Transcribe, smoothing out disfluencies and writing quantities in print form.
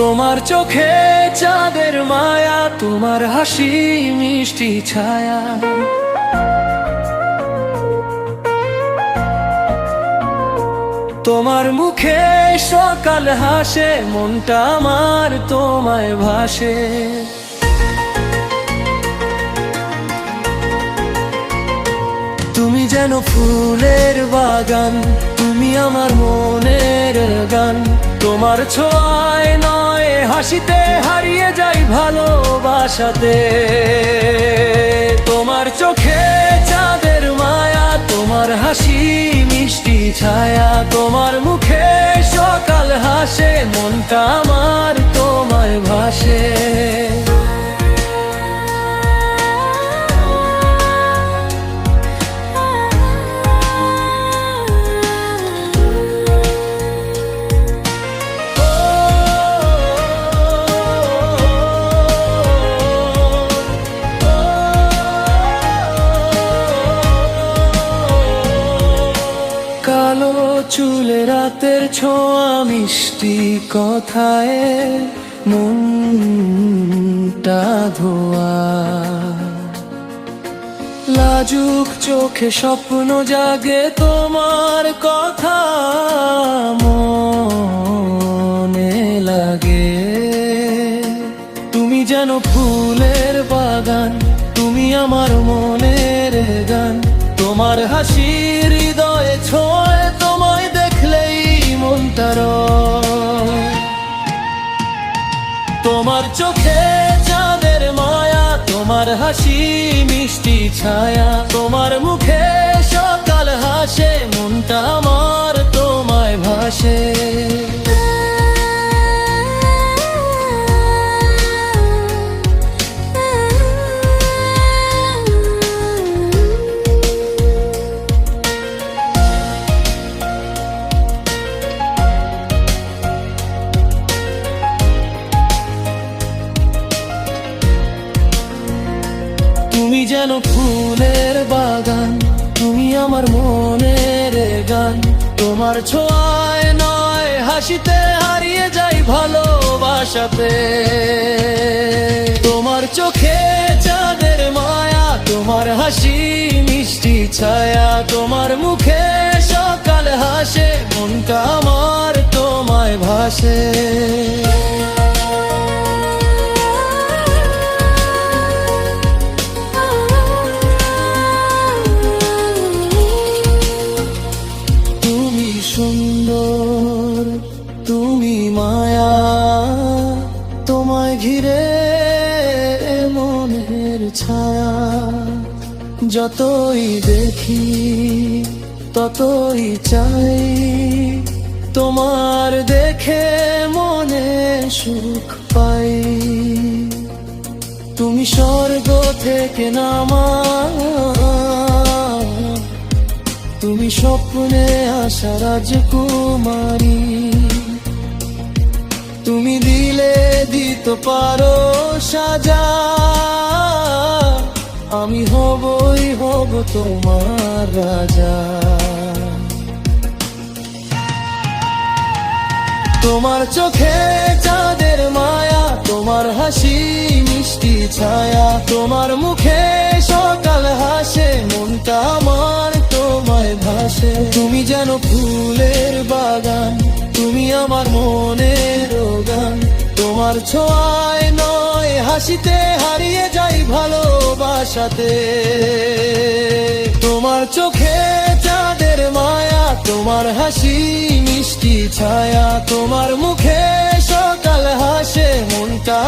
তোমার চোখে চাঁদের মায়া, তোমার হাসি মিষ্টি ছায়া। তোমার মুখে সকাল হাসে, মনটা আমার তোমায় ভাসে। তুমি যেন ফুলের বাগান, তুমি আমার মনের গান। তোমার ছোঁয়ায় নয় হাসিতে হারিয়ে যাই ভালোবাসাতে। তোমার চোখে চাঁদের মায়া, তোমার হাসি মিষ্টি ছায়া। তোমার মুখে সকাল হাসে, মনটা আমার তোমায় ভাসে। কালো চুলে রাতের ছোঁয়া, মিষ্টি কথায় মনটা ধোয়া। লাজুক চোখে স্বপ্ন জাগে, তোমার কথা মনে লাগে। তুমি যেন ফুলের বাগান, তুমি আমার মনের গান। তোমার হাসি হৃদয়ে ছোঁয়, তোমায় দেখলেই মনটা রয়। তোমার চোখে চাঁদের মায়া, তোমার হাসি মিষ্টি ছায়া। তোমার মুখে সকাল হাসে, মনটা আমার তোমায় ভাসে। তুমি যেন ফুলের বাগান, তুমি আমার মনের গান। তোমার ছোঁয়ায় নয় হাসিতে হারিয়ে যাই ভালোবাসাতে। তোমার চোখে চাঁদের মায়া, তোমার হাসি মিষ্টি ছায়া। তোমার মুখে সকাল হাসে, মনটা আমার তোমায় ভাসে। সুন্দর তুমি মায়া, তোমায় ঘিরে মনের ছায়া। যতই দেখি ততই চাই, তোমার দেখে মনে সুখ পাই। তুমি স্বর্গ থেকে নামা, তুমি স্বপ্নে আসা রাজকুমারী। তুমি দিলে দিতে পারো সাজা, আমি হবই হব তোমার রাজা। তোমার চোখে চাঁদের মায়া, তোমার হাসি মিষ্টি ছায়া। তোমার মুখে সকাল হাসে, মনটা আমার তোমায় ভাসে। তুমি যেন ফুলের বাগান, তুমি আমার মনের গান। তোমার ছোঁয়ায় নয় হাসিতে হারিয়ে যাই ভালোবাসাতে। তোমার চোখে চাঁদের মায়া, তোমার হাসি মিষ্টি ছায়া। তোমার মুখে সকাল হাসে, মনটা